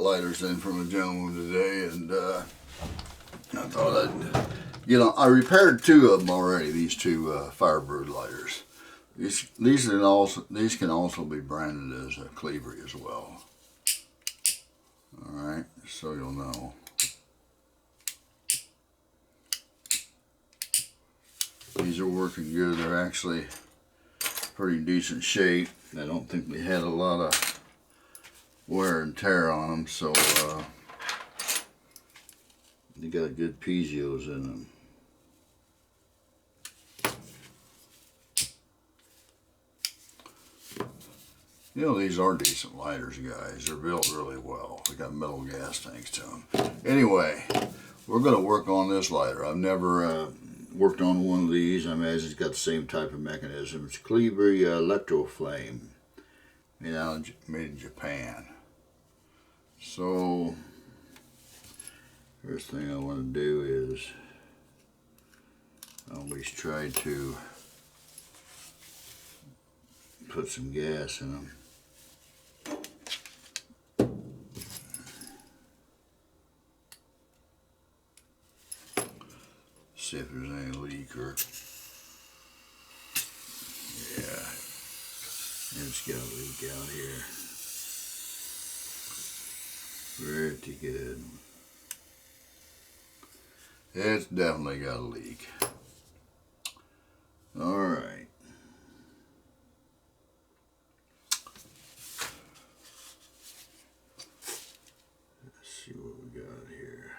lighters in from a gentleman today, and I thought I'd, you know, I repaired two of them already. These two Firebird lighters. These can also be branded as a Colibri as well. All right, so you'll know. These are working good. They're actually pretty decent shape. I don't think they had a lot of wear and tear on them, so they got good piezo's in them. You know, these are decent lighters, guys. They're built really well. They got metal gas tanks to them. Anyway, we're going to work on this lighter. I've never worked on one of these. I imagine it's got the same type of mechanism. It's Colibri Electro Flame, made in Japan. So, first thing I want to do is I always try to put some gas in them. See if there's any leak or, yeah, it's got a leak out here. Pretty good. It's definitely got a leak. All right. Let's see what we got here.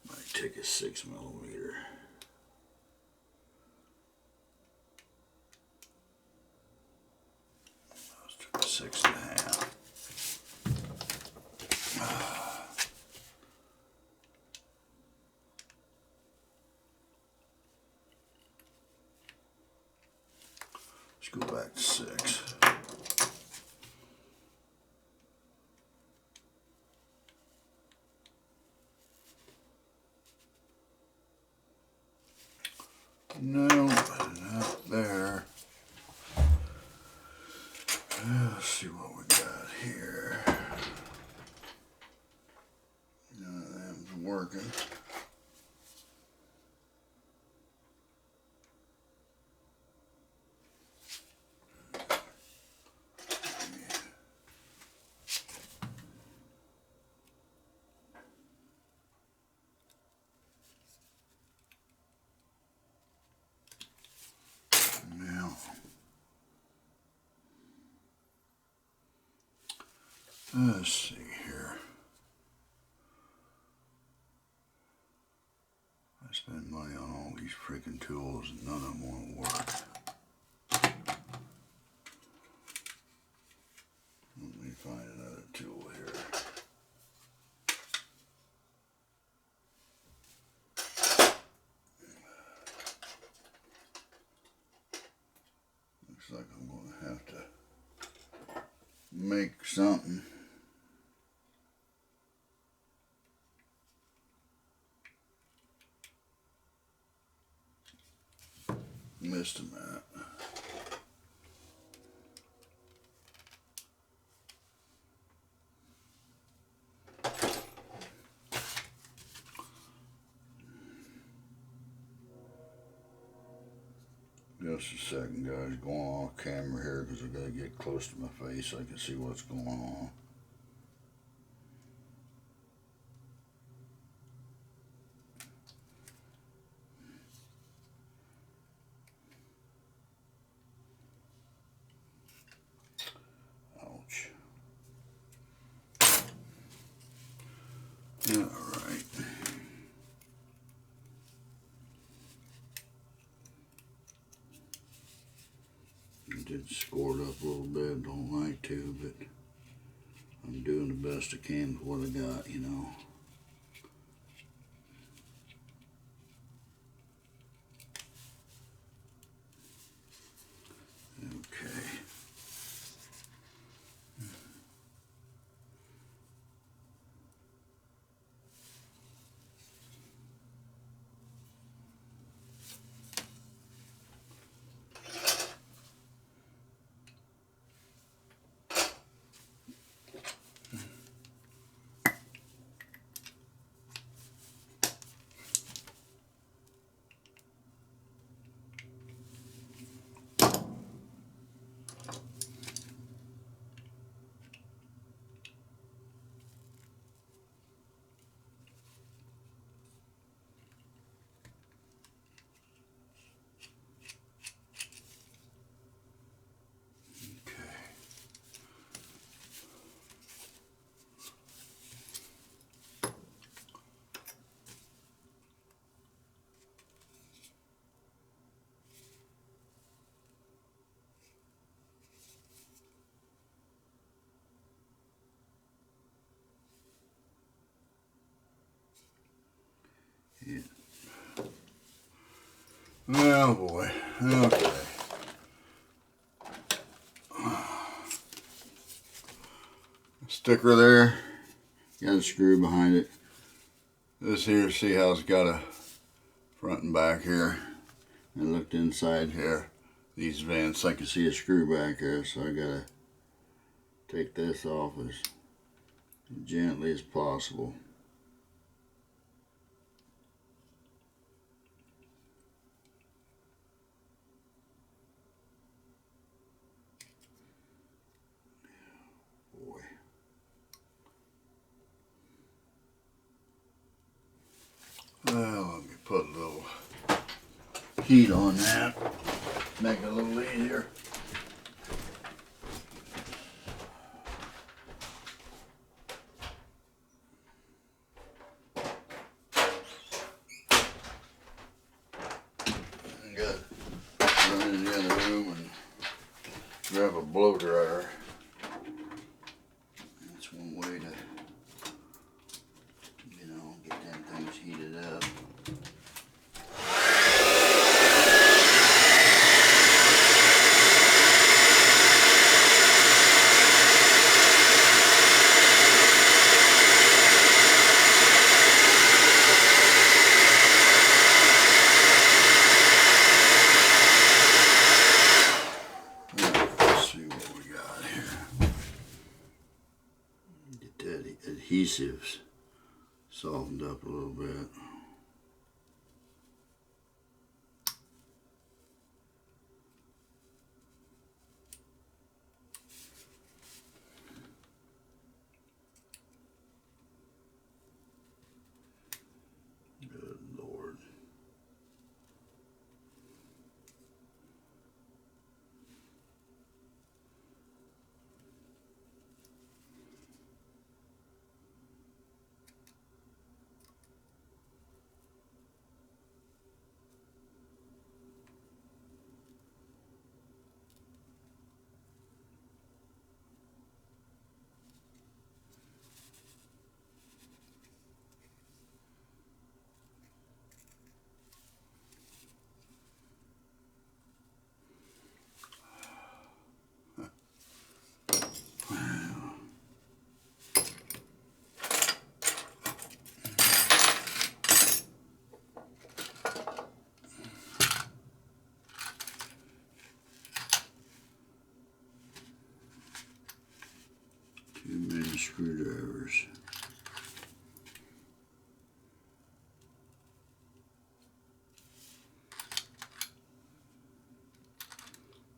Might take a 6mm. Let's try 6.5. Let's go back to 6. No, not there. Let's see what we got here. None of them's working. Let's see here. I spend money on all these freaking tools and none of them won't work. Let me find another tool here. Looks like I'm going to have to make something. Missed a minute. Just a second, guys. Going off camera here because I gotta get close to my face so I can see what's going on. Ouch. All right. I did score it up a little bit. Don't like to, but I'm doing the best I can with what I got, you know. Okay. Yeah. Oh boy. Okay. Sticker there. Got a screw behind it. This here, see how it's got a front and back here. I looked inside here. These vents, I can see a screw back here, so I gotta take this off as gently as possible. Boy. Well, let me put a little heat on that. Make it a little easier. Run in the other room and grab a blow dryer. That's one way to, get them things heated up. Adhesives softened up a little bit. Good Lord. Too many screwdrivers.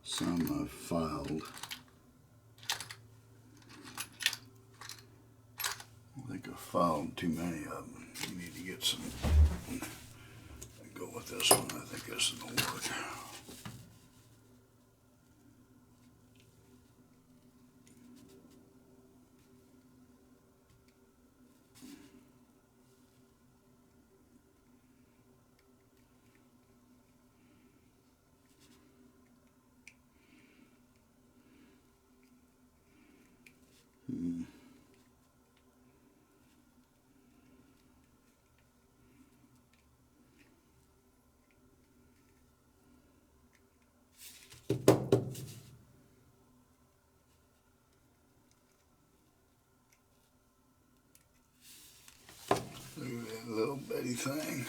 Some I've filed. I think I've filed too many of them. You need to get some. Go with this one. I think this will work. Look at that little bitty thing.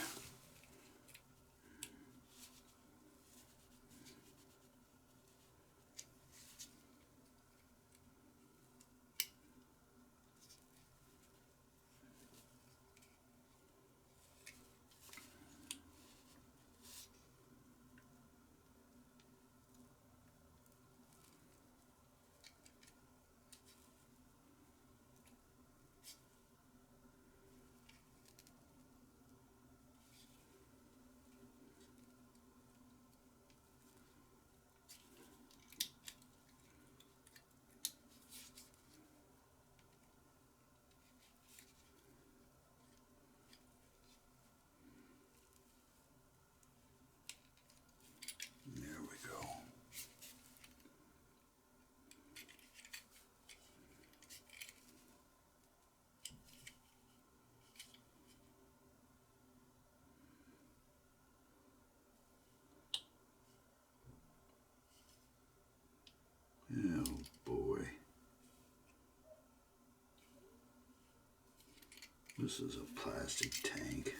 This is a plastic tank.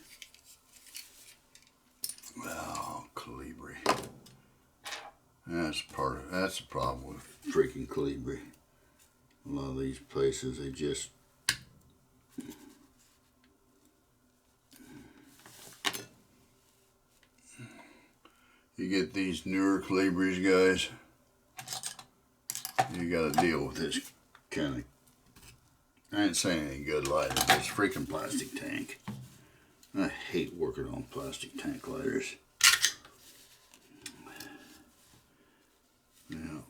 Oh, Colibri. That's the problem with freaking Colibri. A lot of these places, they just you get these newer Colibris, guys, you gotta deal with this kind of, I ain't saying any good lighter, but it's a freaking plastic tank. I hate working on plastic tank lighters. Now,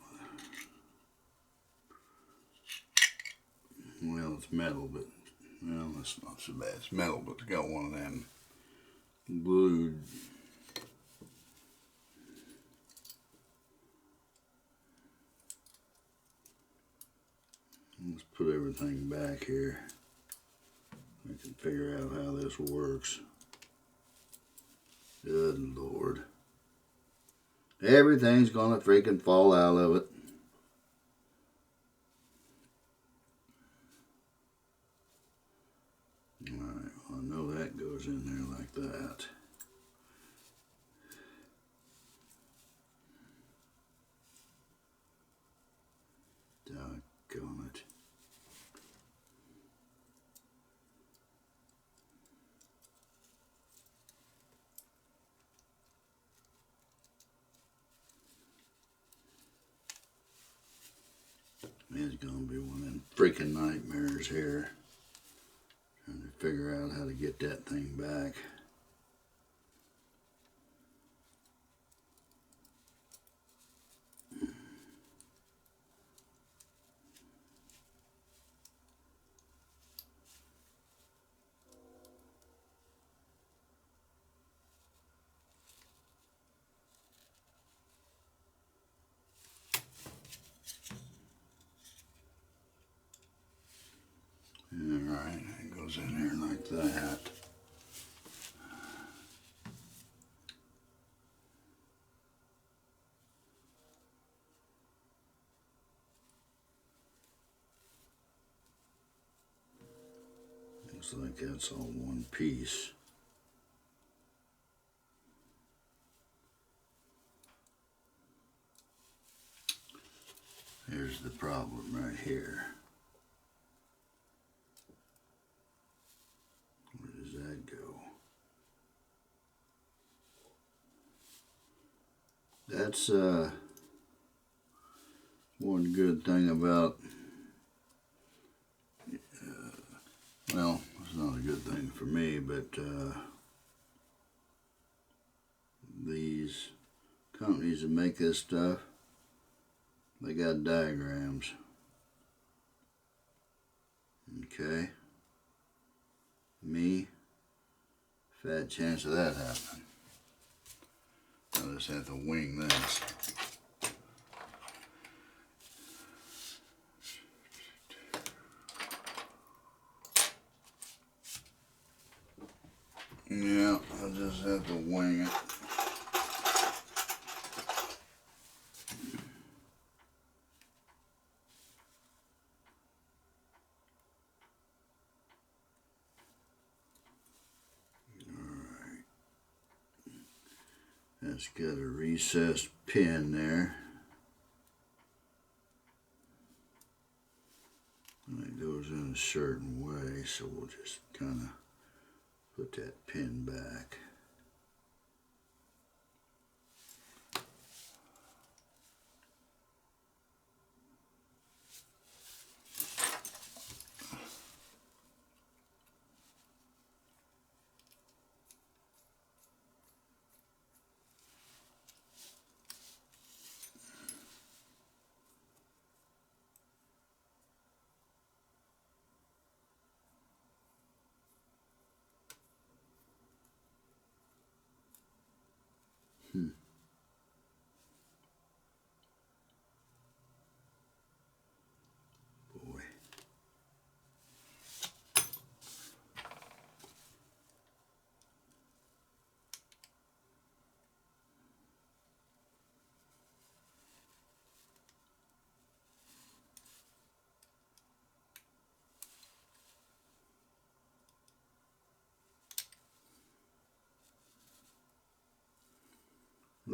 well, it's metal, but, well, that's not so bad. It's metal, but it's got one of them glued. Let's put everything back here. I can figure out how this works. Good Lord. Everything's gonna freaking fall out of it. Alright, well, I know that goes in there like that. Doggone it. It's gonna be one of them freaking nightmares here. Trying to figure out how to get that thing back. Alright, it goes in here like that. Looks like that's all one piece. Here's the problem right here. Where does that go? That's one good thing about, well, it's not a good thing for me, but these companies that make this stuff, they got diagrams. Okay. Me, fat chance of that happening. I just have to wing this. Yeah, I just have to wing it. Alright. That's got a recessed pin there. And it goes in a certain way, so we'll just kind of put that pin back.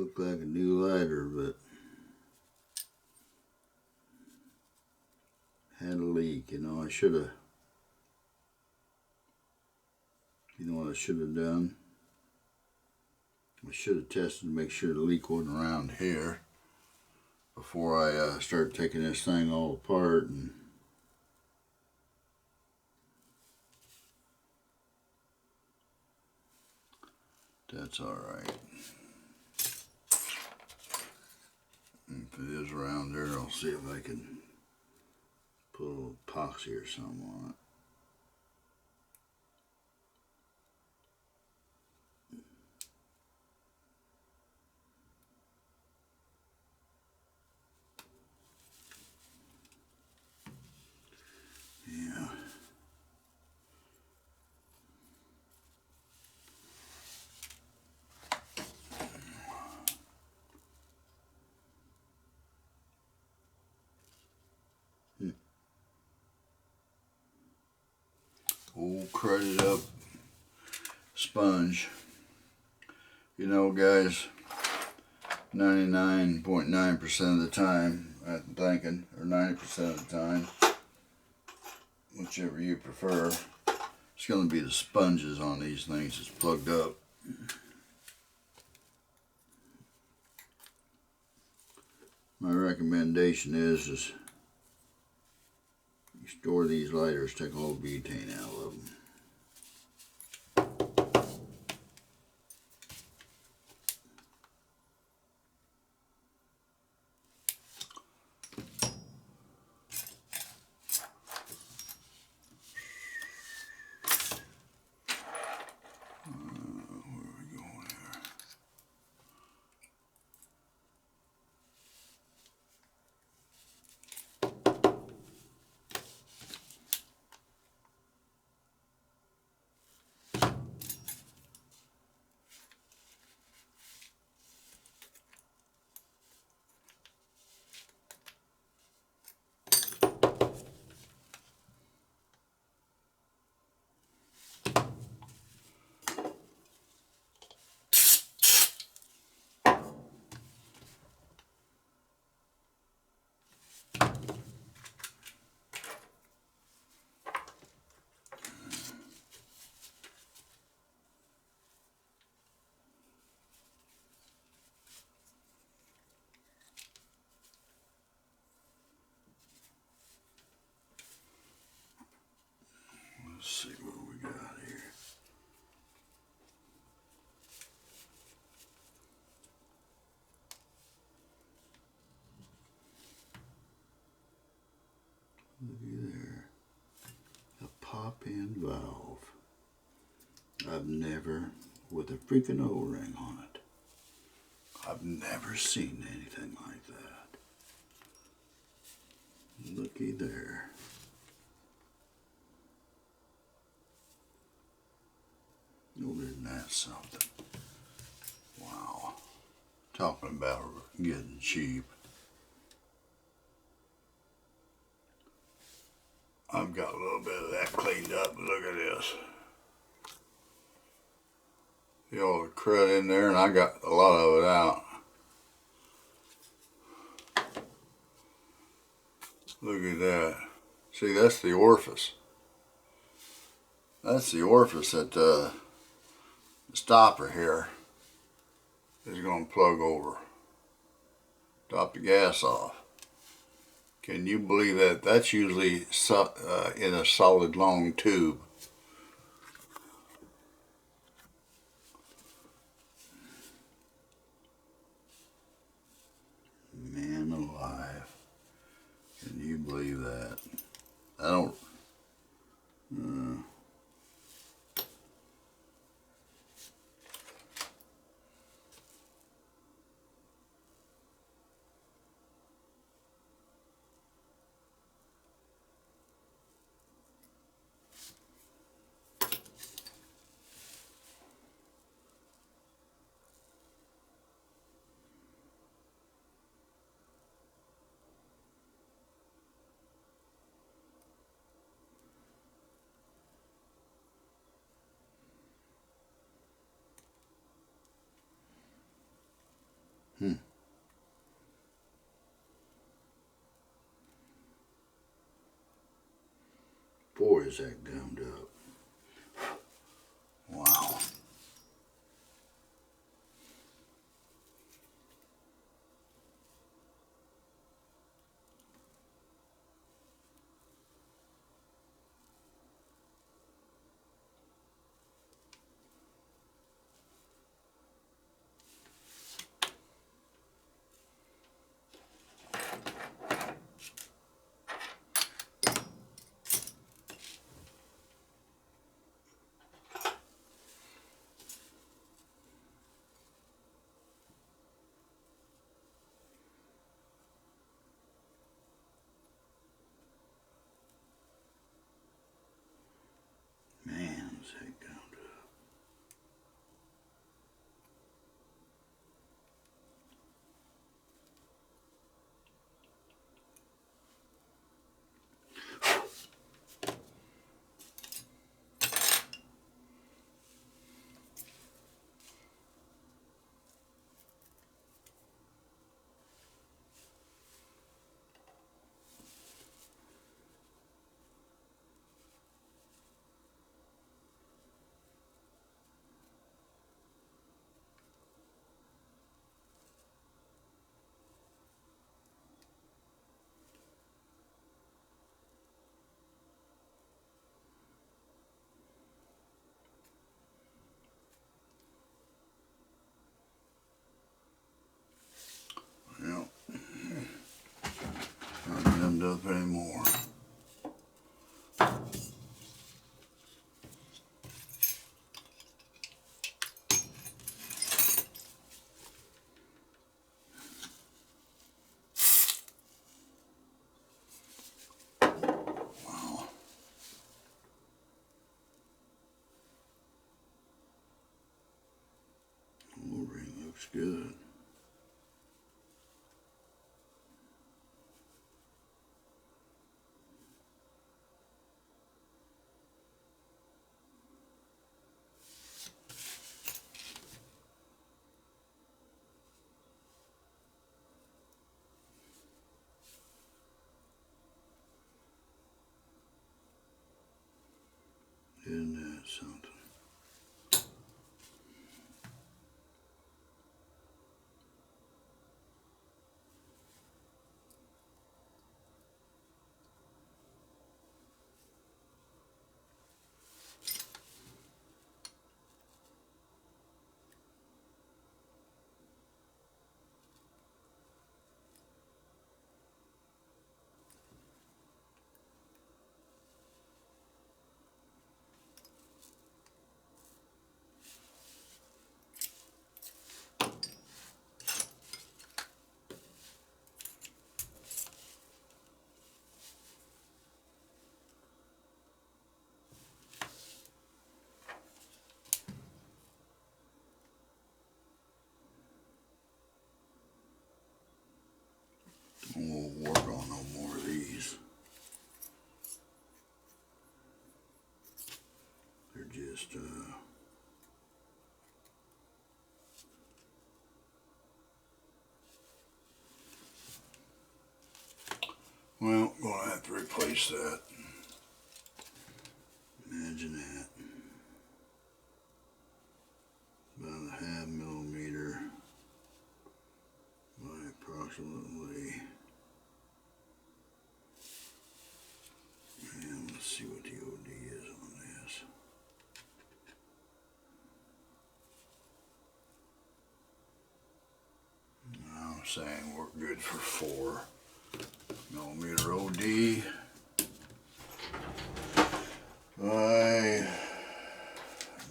looked like a new lighter, but had a leak. You know, I should have, you know what I should have done? I should have tested to make sure the leak wasn't around here before I start taking this thing all apart. And that's all right. And if it is around there, I'll see if I can put a little epoxy or something on it. Yeah. Old crudded up sponge. You know, guys, 99.9% of the time, I'm thinking, or 90% of the time, whichever you prefer, it's going to be the sponges on these things that's plugged up. My recommendation is you store these lighters, take all the butane out of them. Let's see what we got here. Looky there. A pop-in valve. I've never, with a freaking O-ring on it, I've never seen anything like that. Looky there. Oh, isn't that something? Wow. Talking about getting cheap. I've got a little bit of that cleaned up, but look at this. The old crud in there, and I got a lot of it out. Look at that. See, that's the orifice. That's the orifice that the stopper here is going to plug over. Top the gas off. Can you believe that? That's usually in a solid long tube. Man alive. Can you believe that? I don't... is that gummed up. Wow. Man, is that gummed up. Well, not gummed up anymore. Wow. The ring looks good. Isn't that something? We'll work on no more of these. They're just, well, gonna have to replace that. Imagine that. About a half millimeter by approximately, and let's see what the OD is on this. I'm saying we're good for 4 millimeter OD by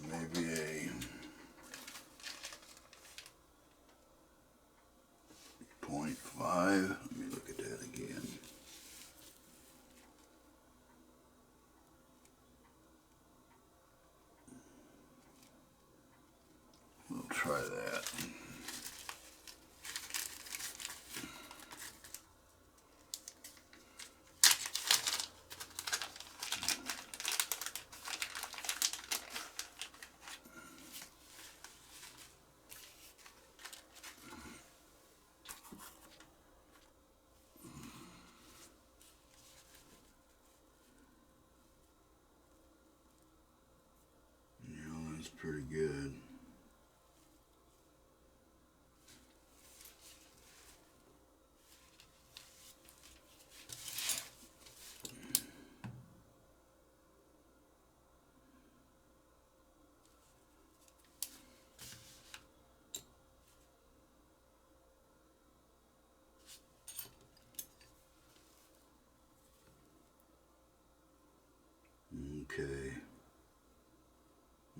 maybe a 0.5. Let me look at that again. We'll try that. pretty good. Okay,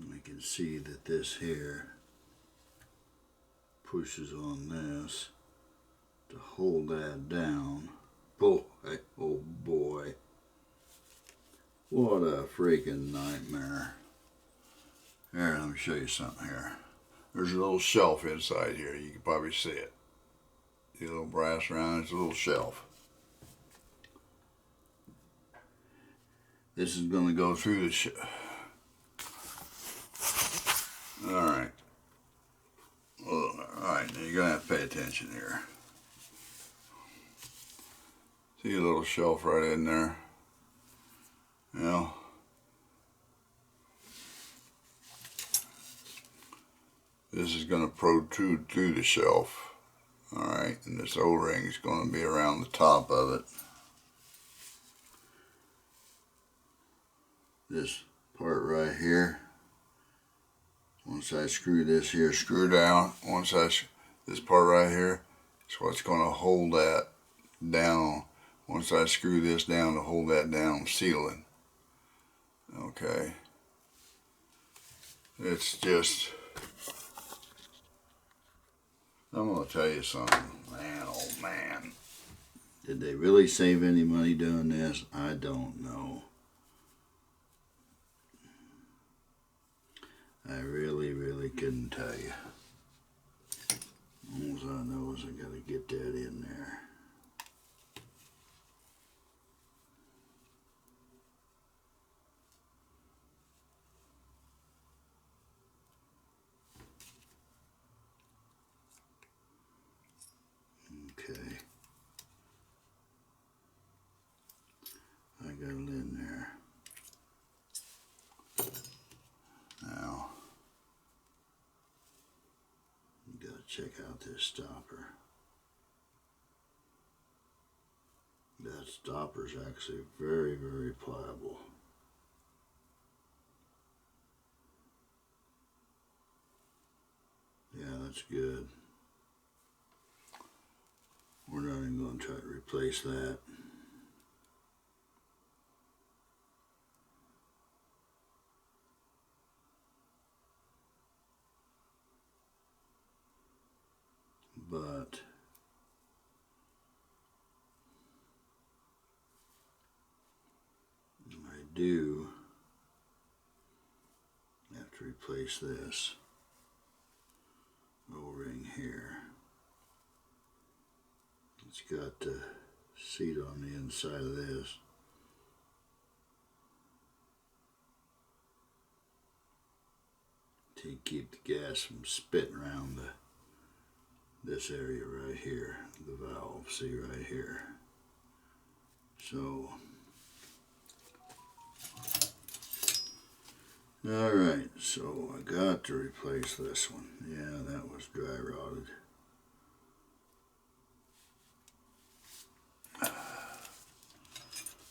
I can see that this here pushes on this to hold that down. Boy, oh boy, what a freaking nightmare. Here, let me show you something here. There's a little shelf inside here, you can probably see it. See a little brass around, it's a little shelf. This is going to go through the Alright. Alright, now you're going to have to pay attention here. See a little shelf right in there? Yeah. This is going to protrude through the shelf. Alright, and this O-ring is going to be around the top of it. This part right here, once I screw this here, screw down, this part right here is what's going to hold that down. Once I screw this down to hold that down, seal it. Okay. It's just, I'm going to tell you something, man, oh man. Did they really save any money doing this? I don't know. I really couldn't tell you. All I know is I gotta get that in there. Okay. I got it in there. Now, you gotta check out this stopper. That stopper's actually very pliable. Yeah, that's good. We're not even going to try to replace that. But I do have to replace this O-ring here. It's got the seat on the inside of this. To keep the gas from spitting around this area right here, the valve, see right here. So, alright, so I got to replace this one. Yeah, that was dry rotted.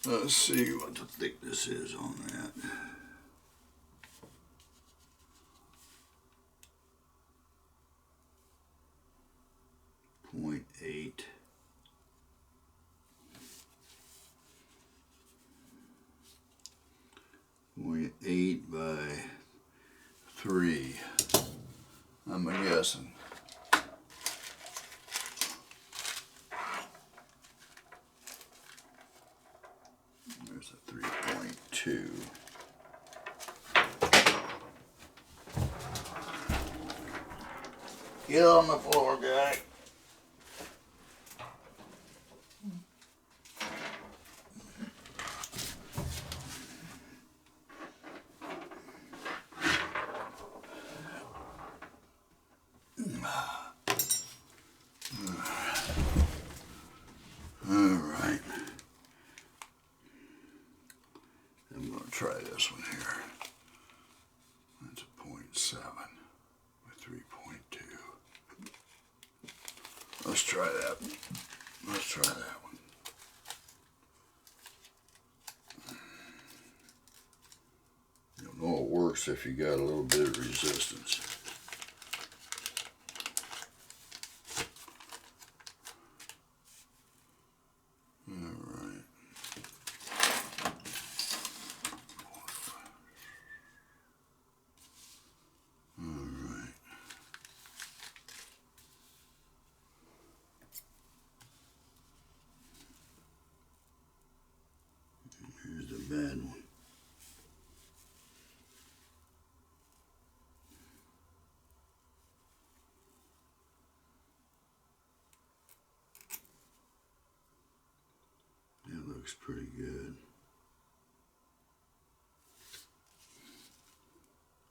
Let's see what the thickness is on that. 0.8. 0.8 by 3. I'm guessing. There's a 3.2. Get on the floor, guy. Alright. I'm going to try this one here. That's a 0.6. let's try that. Let's try that one. You'll know it works if you got a little bit of resistance. Here's the bad one. It looks pretty good.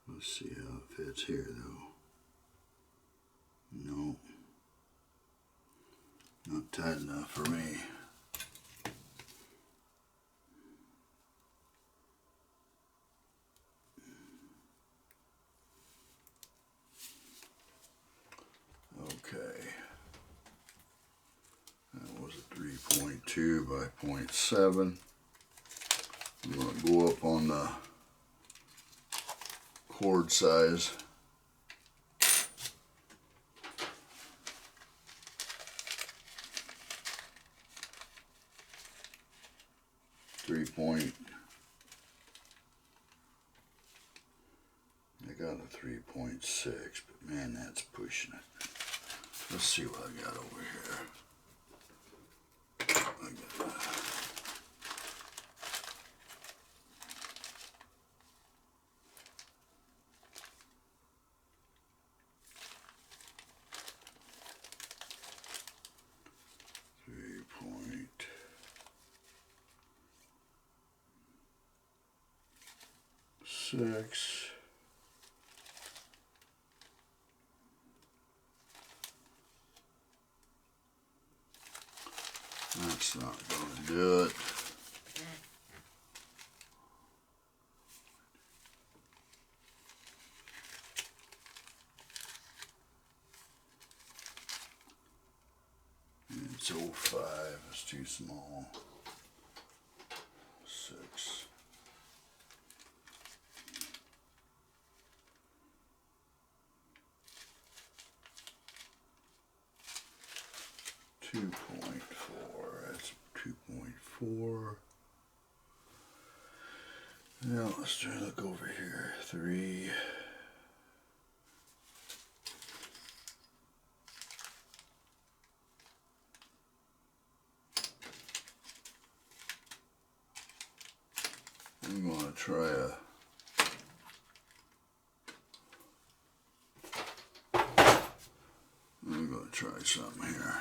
Let's see how it fits here though. No, not tight enough for me. Okay, that was a 3.2 by 0.7. I'm going to go up on the cord size. I got a 3.6, but man, that's pushing it. Let's see what I got over here. I got 3.6. That's not going to do it. It's 05, it's too small. 6. That's 2.4. Now let's try to look over here. 3. I'm going to try something here.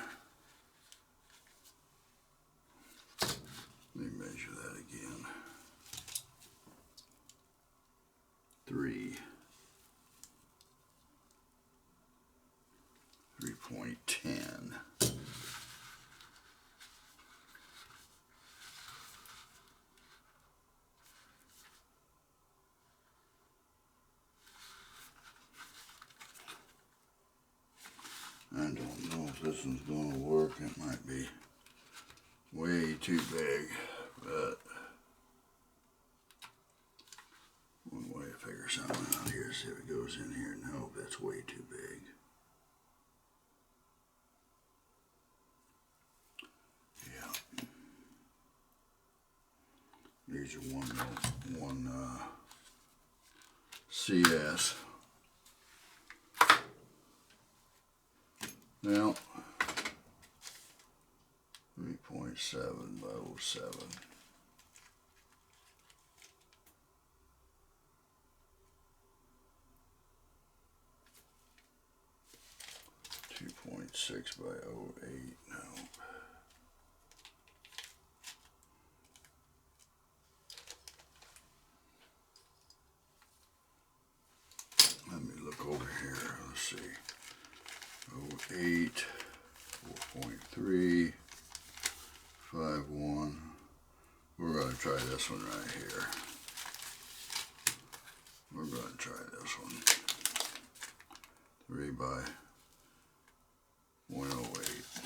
Let me measure that again. 3. 3.10. I don't know if this one's going to work. It might be way too big, but one way to figure something out here, see if it goes in here. No, that's way too big. Yeah. These are one CS. Now, 3.7 by 07. 2.6 by 08. No. Let me look over here. Let's see. 08, 4.3, 5.1. We're going to try this one right here. We're going to try this one. 3 by 0.08.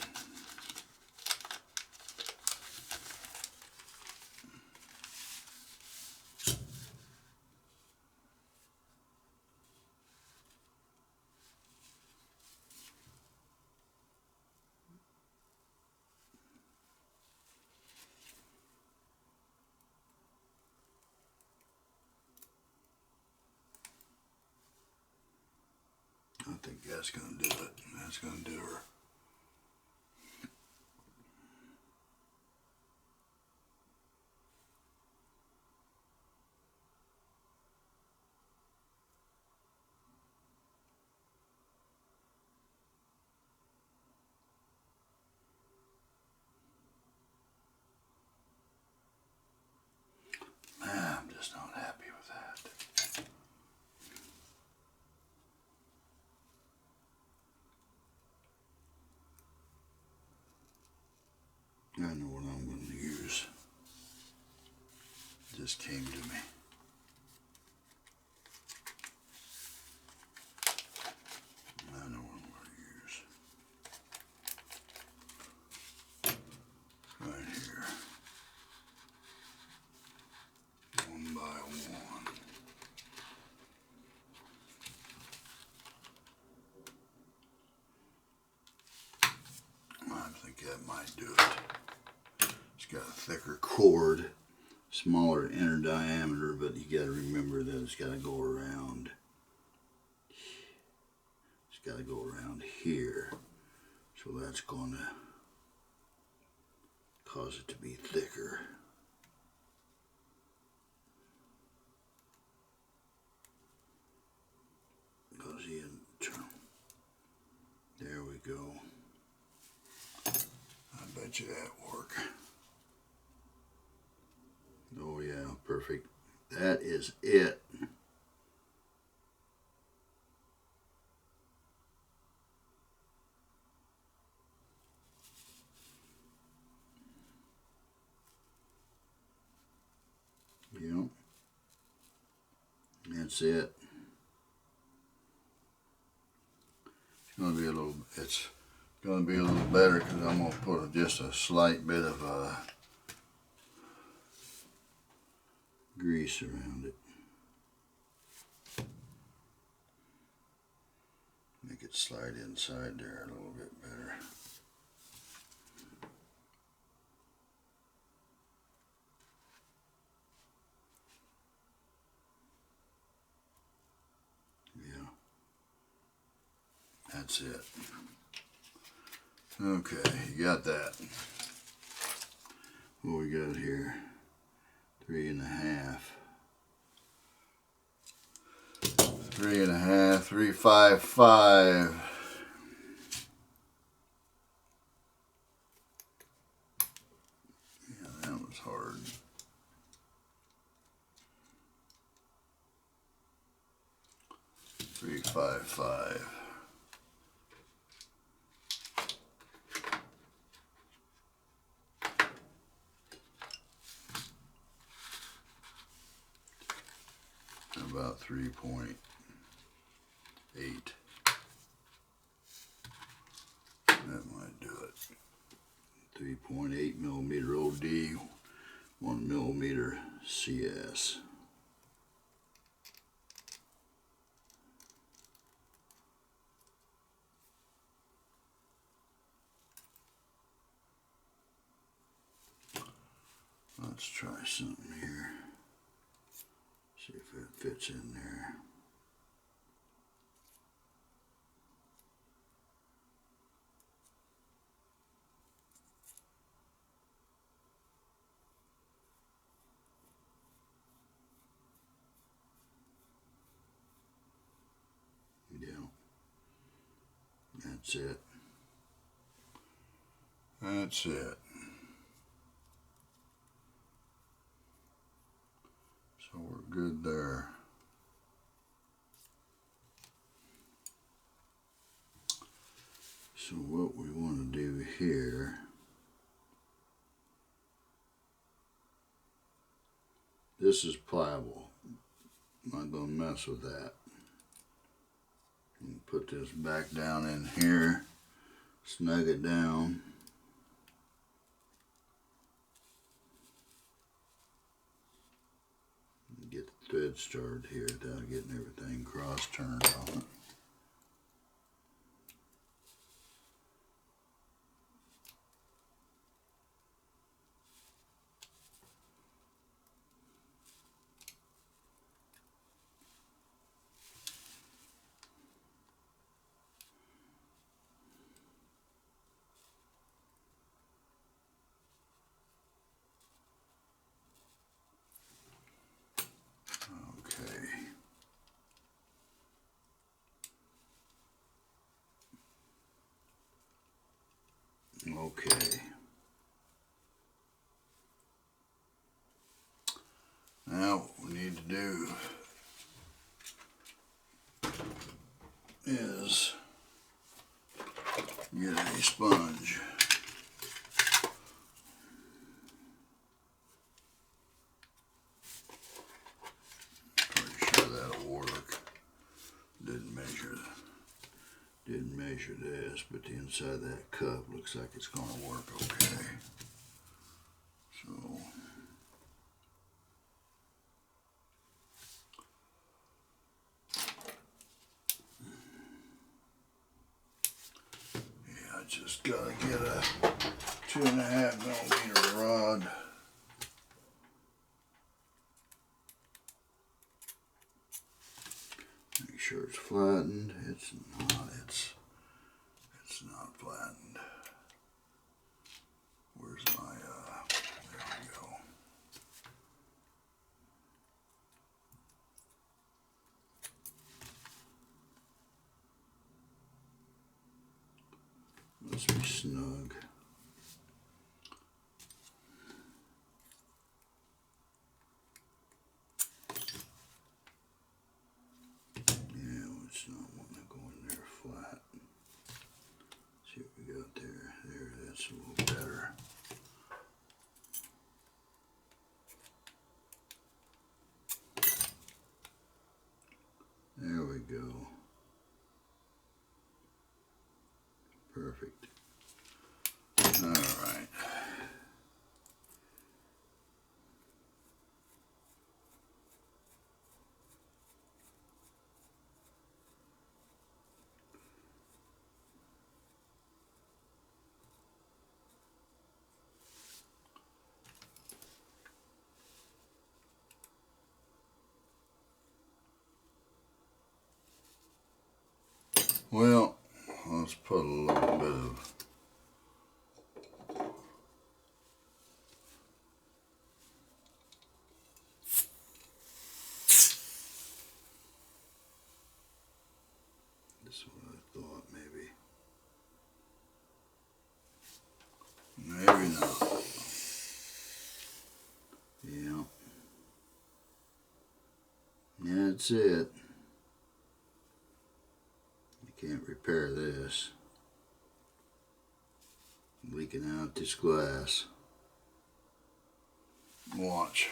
think that's gonna do it. That's gonna do her. I'm just not happy with that. I know what I'm going to use. It just came to me. I know what I'm going to use. Right here. One by one. I think that might do it. It's got a thicker cord, smaller inner diameter, but you got to remember that it's got to go around. It's got to go around here, so that's going to cause it to be thicker. Goes in. There we go. I bet you that work. Oh yeah, perfect. That is it. Yep. That's it. It's gonna be a little better because I'm gonna put just a slight bit of grease around it. Make it slide inside there a little bit better. Yeah. That's it. Okay, you got that. What we got here? 3.5. 3.5, 355. Yeah, that was hard. Three, 5. About 3.8. That might do it. 3.8 millimeter OD, 1 millimeter CS. Let's try something here. See if it fits in there. Yeah. That's it. That's it. So we're good there. So what we want to do here, this is pliable. I'm not going to mess with that. Put this back down in here, snug it down. Get the thread started here without getting everything cross-turned on it. Okay. Now what we need to do is get a sponge. Pretty sure that'll work. Didn't measure this, but the inside of that cup looks like it's going to work okay. So yeah, I just gotta get a 2.5 millimeter rod. Make sure it's flattened. It's not. It's not flattened. Where's my there we go. Must be snug. Yeah, it's not wanting to go in there flat. See what we got there. There, that's a little better. There we go. Perfect. All right. Well, let's put a little bit of this is what I thought maybe. Maybe not. Yeah. Yeah, that's it. You can't repair this. Leaking out this glass. Watch.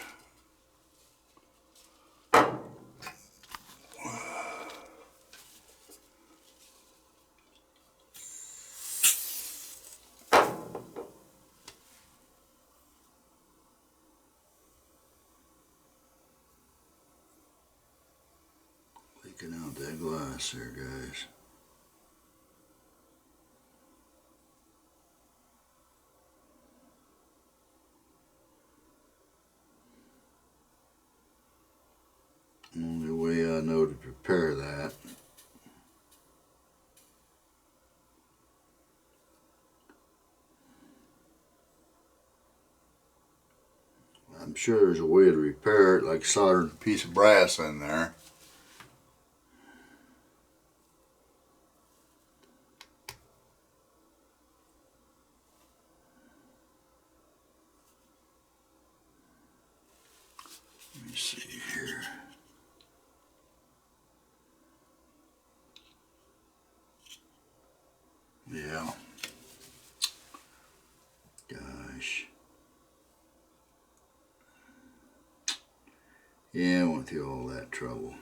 Leaking out that glass there, guys. Only way I know to prepare that I'm sure there's a way to repair it, like soldering a piece of brass in there. Let me see here. Yeah. Gosh. Yeah, I went through all that trouble.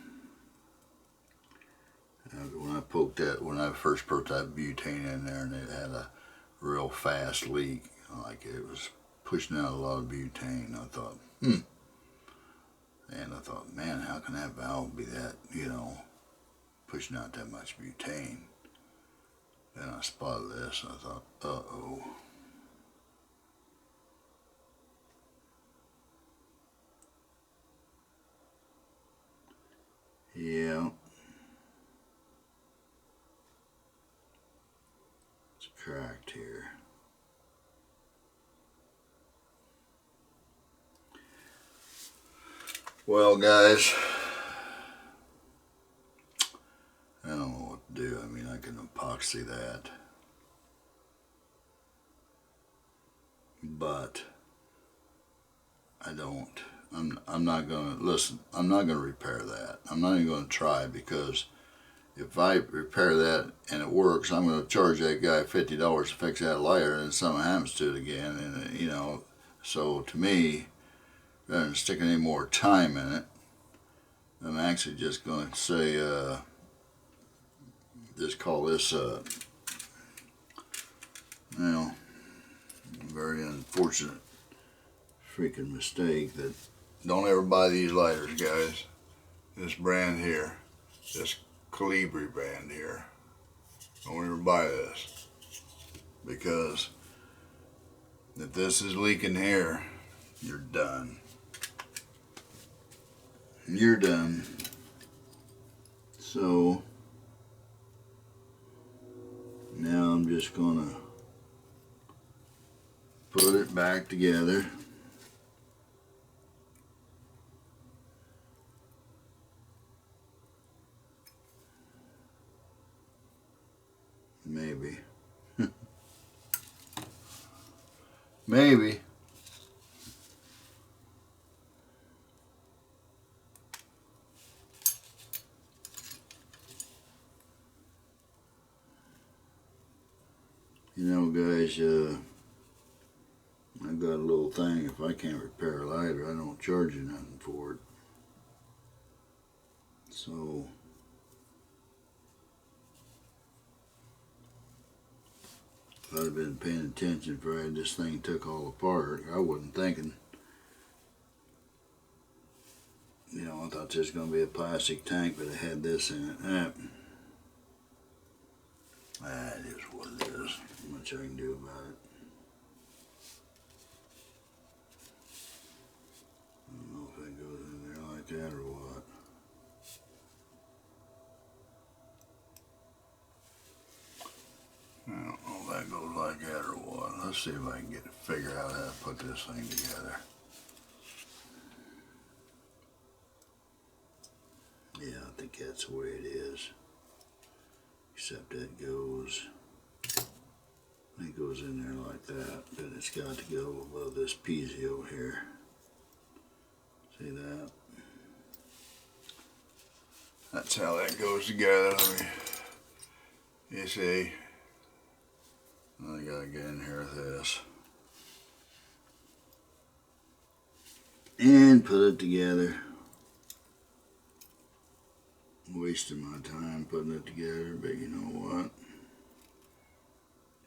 When I first put that butane in there and it had a real fast leak, like it was pushing out a lot of butane, I thought, And I thought, man, how can that valve be that, pushing out that much butane? Then I spotted this and I thought, uh-oh. Yeah. It's cracked here. Well, guys, I don't know what to do. I mean, I can epoxy that. but I don't. I'm not gonna listen. I'm not gonna repair that. I'm not even gonna try, because if I repair that and it works, I'm gonna charge that guy $50 to fix that lighter, and something happens to it again, and you know. So to me, rather than sticking any more time in it, I'm actually just gonna say, just call this, you know, a very unfortunate freaking mistake. That don't ever buy these lighters, guys. This brand here, this Colibri brand here. Don't ever buy this, because if this is leaking here, you're done. You're done. So now I'm just gonna put it back together. Maybe. Maybe. You know, guys, I got a little thing. If I can't repair a lighter, I don't charge you nothing for it. So if I'd have been paying attention, if I had this thing took all apart, I wasn't thinking. You know, I thought this was going to be a plastic tank, but it had this in it. It is what it is. Not much I can do about it. I don't know if it goes in there like that or what. I don't know if that goes like that or what. Let's see if I can figure out how to put this thing together. Yeah, I think that's the way it is. Except that goes, it goes in there like that, but it's got to go above this piezo here. See that? That's how that goes together. You see, I gotta get in here with this and put it together. Wasting my time putting it together, but you know what?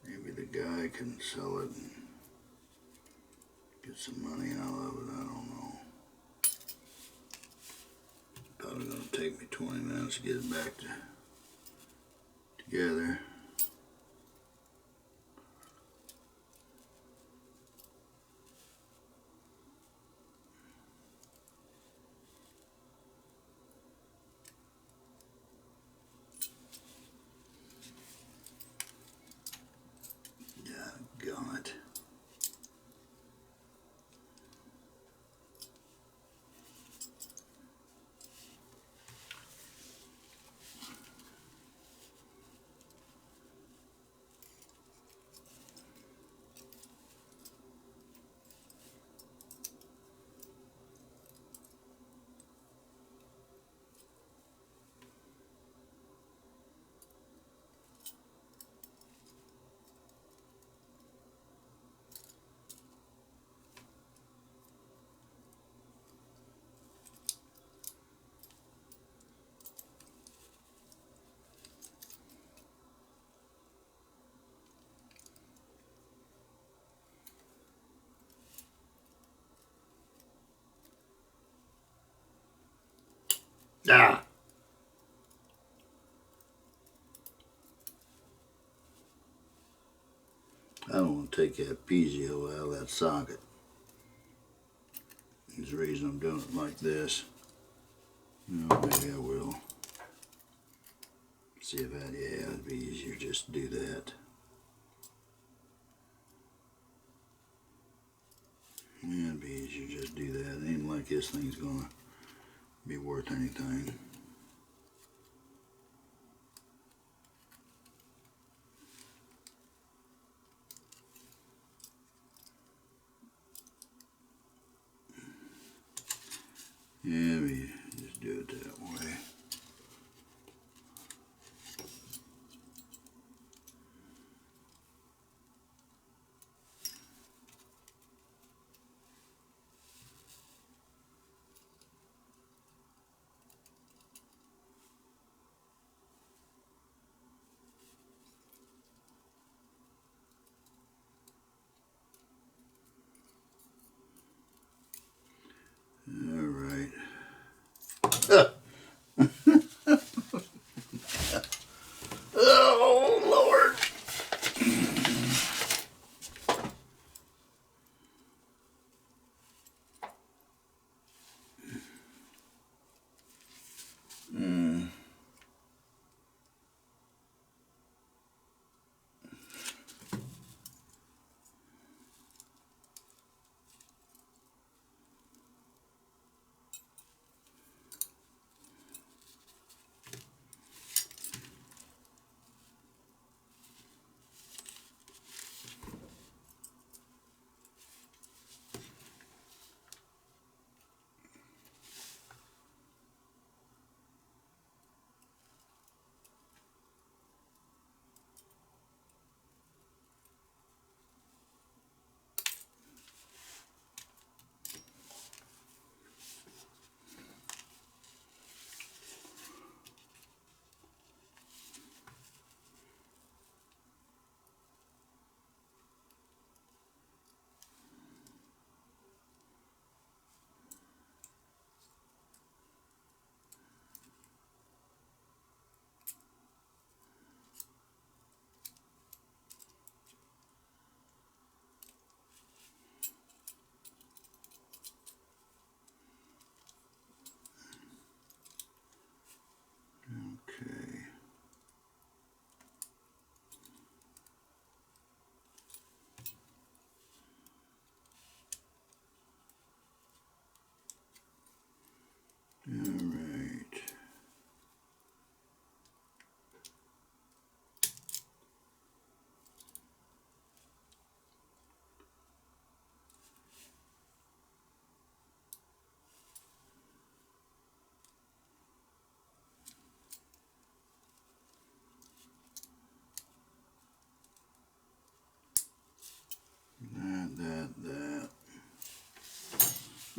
Maybe the guy can sell it and get some money out of it. I don't know. Probably gonna take me 20 minutes to get it back together. Doggone it. Ah! I don't want to take that piezo out of that socket. There's the reason I'm doing it like this. No, maybe I will. See if that, yeah, it'd be easier just to do that. Yeah, it'd be easier just to do that. It ain't like this thing's gonna be worth anything.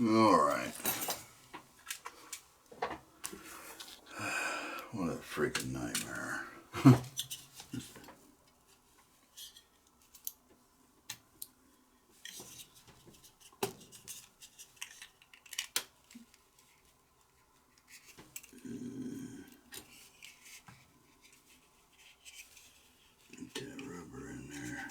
All right. What a freaking nightmare. Get that rubber in there.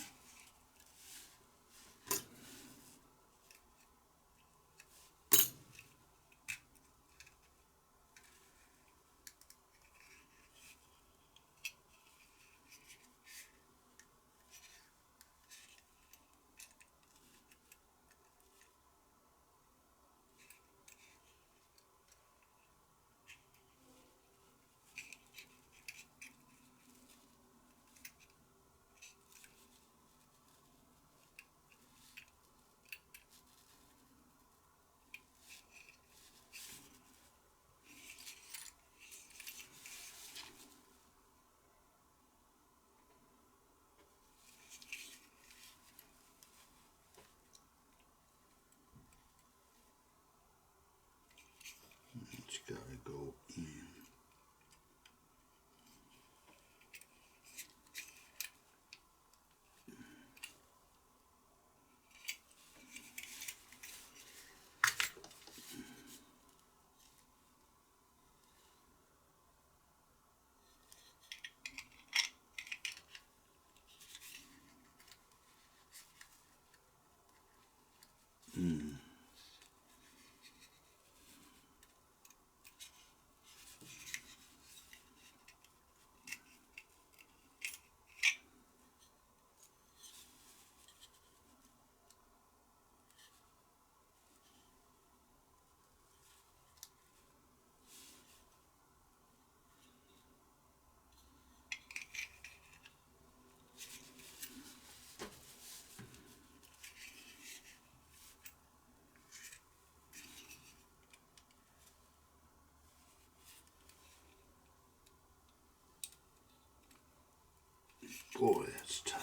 It's got to go in. Boy, that's tight.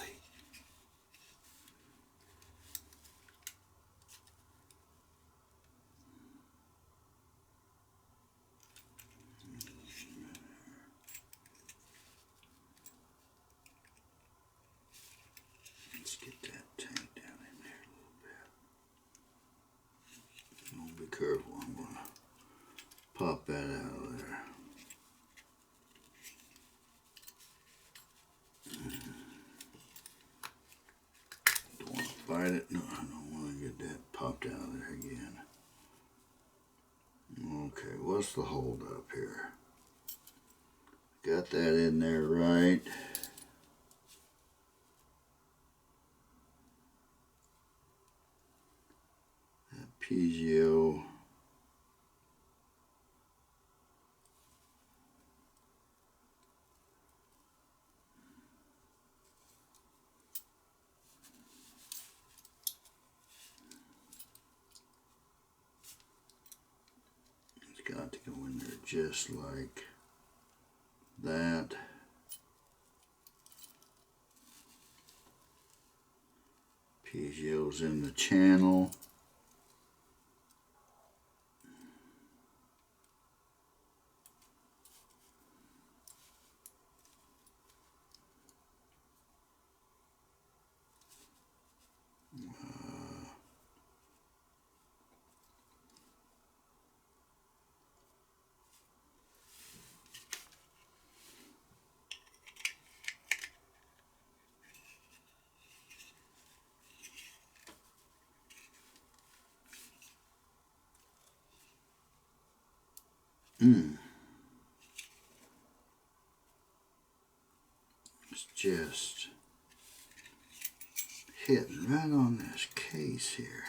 Let's get that tank down in there a little bit. Oh, be careful, I'm going to pop that out of there. Don't want to bite it. No, I don't want to get that popped out of there again. Okay, what's the hold up here? Got that in there right. That PGO. It's got to go in there just like that. PGO's in the channel. It's just hitting right on this case here.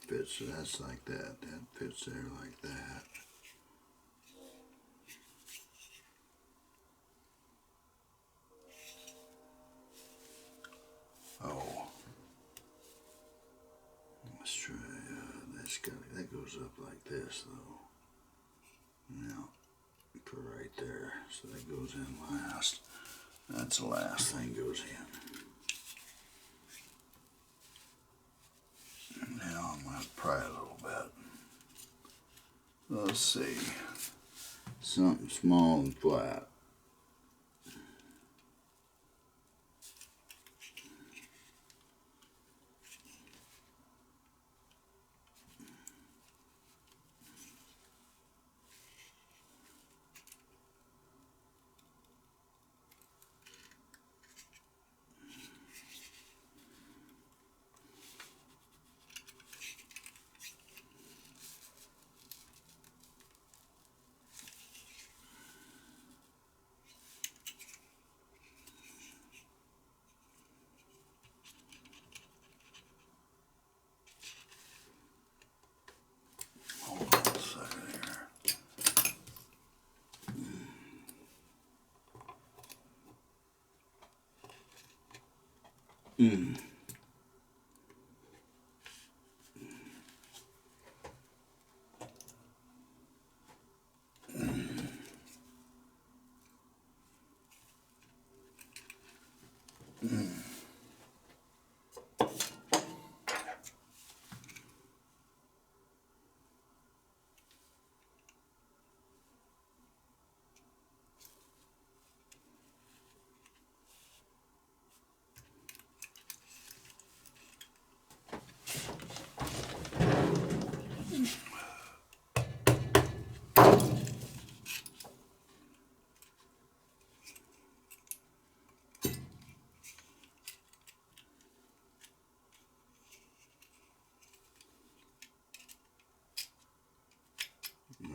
fits, so that's like that. That fits there like that. Oh, let's try. That goes up like this though. Now, put right there. So that goes in last. That's the last thing goes in. Now I'm going to pry it a little bit. Let's see. Something small and flat. Hold on a second here.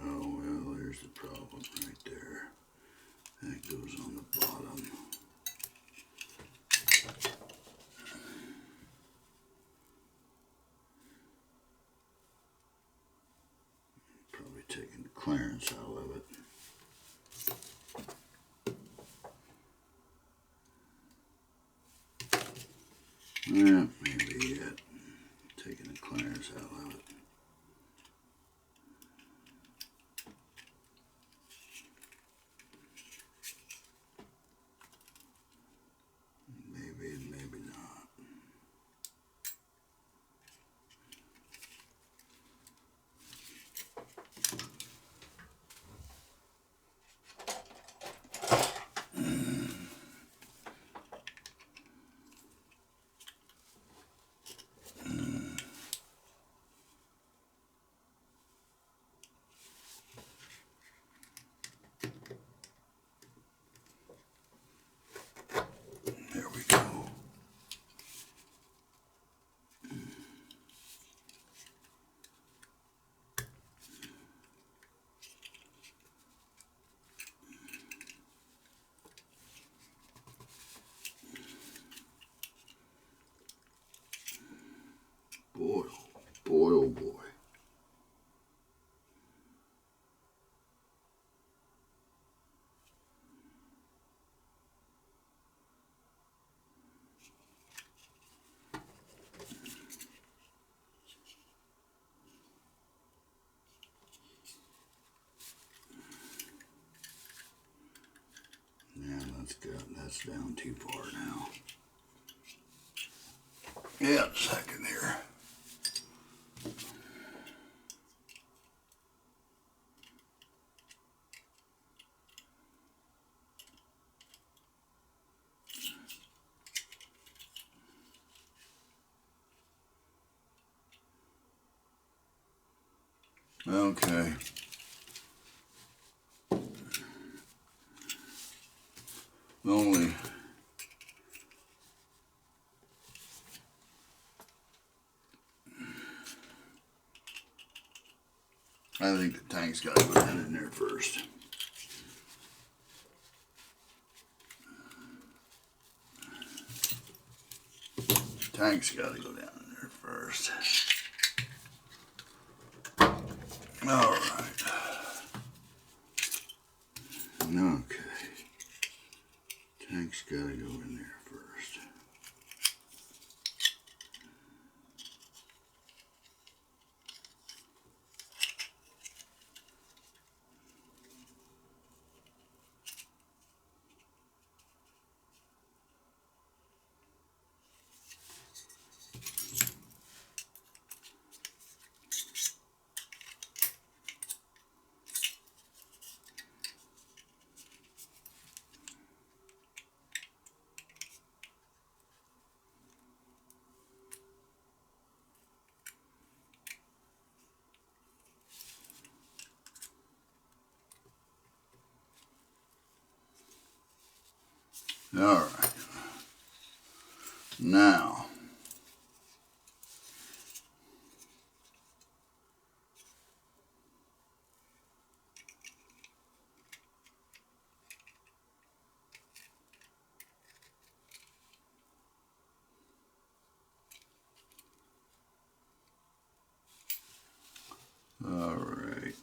Oh, well, there's the problem right there. That goes on the bottom. Probably taking the clearance out of it. Yeah, maybe it. Taking the clearance out of it. Maybe, maybe not. There we go. Boy, boy, oh boy. Yeah, that's down too far now. Yeah, a second here. Okay. Only I think the tank's got to go down in there first. Tank's got to go down in there first. All right. Okay. Tank's got to go in there first. All right. Now, all right.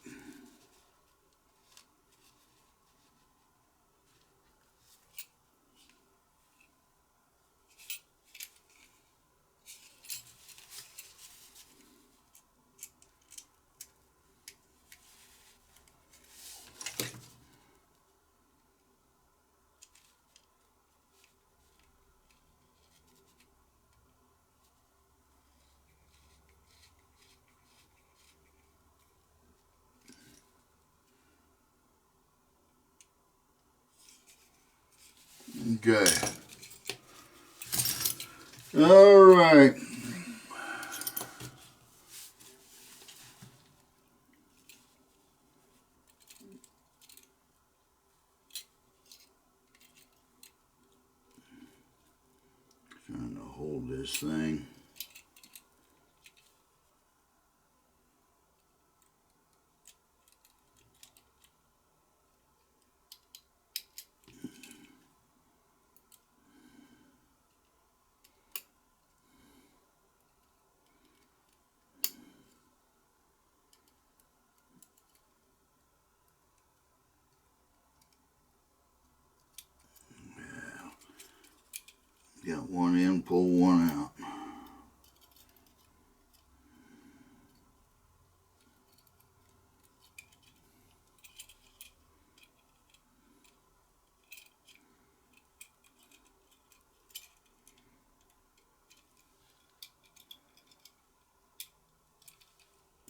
Okay. All right. Trying to hold this thing. Got one in, pull one out.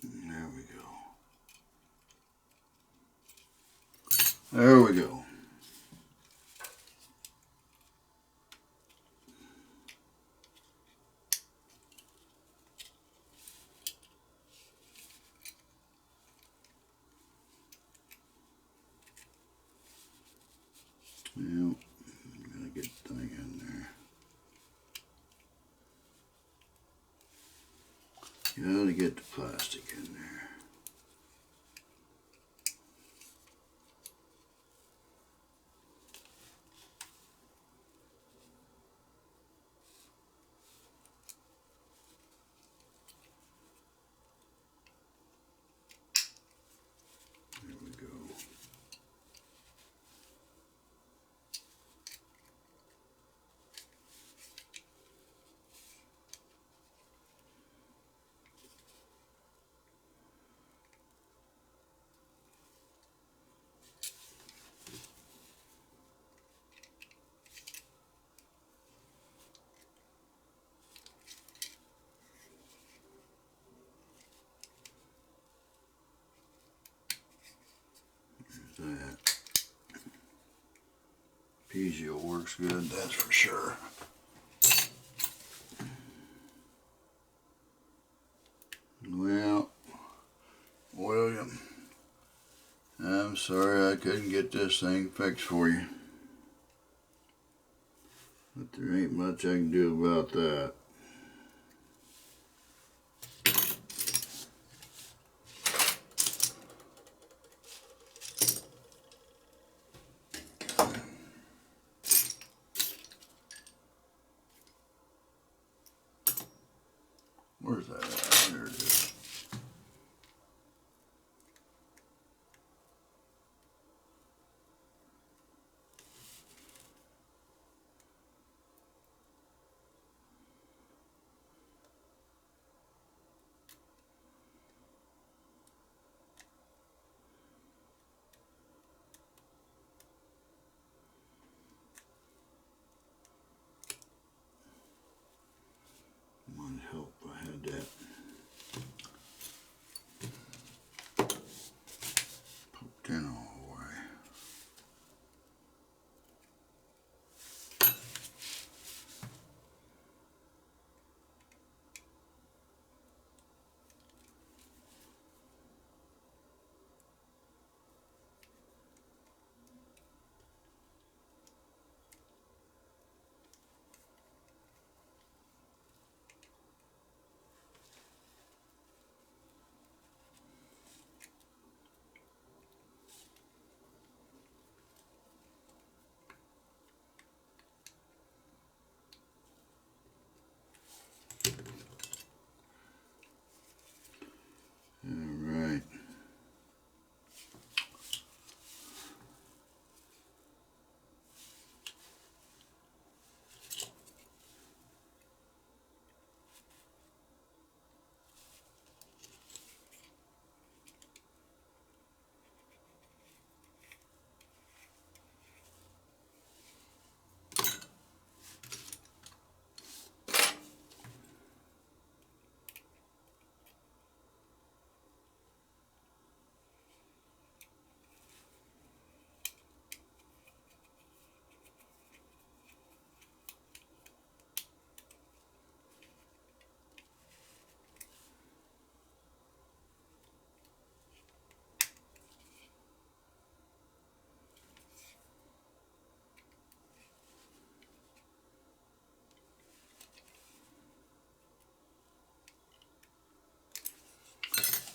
There we go. There we go. Well, I'm gonna get the thing in there. Gotta get the plastic in there. There we go. That Piezo works good, that's for sure. Well, William, I'm sorry I couldn't get this thing fixed for you, but there ain't much I can do about that. Where's that at? There it is.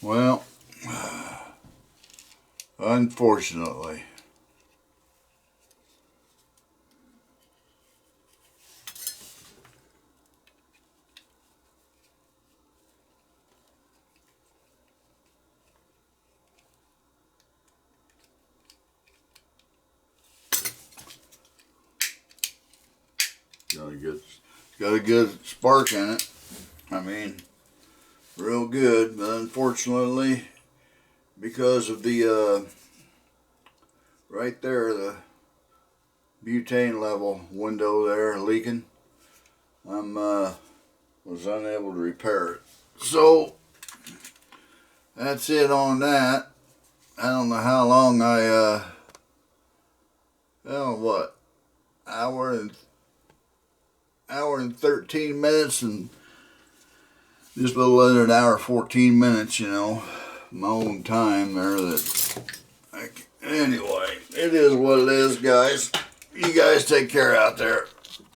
Well, unfortunately, got a good spark in it. I mean, real good, but unfortunately, because of the right there, the butane level window there leaking, I'm was unable to repair it. So that's it on that. I don't know how long what, hour and 13 minutes, and just a little under an hour 14 minutes, you know, my own time there. Anyway, it is what it is, guys. You guys take care out there.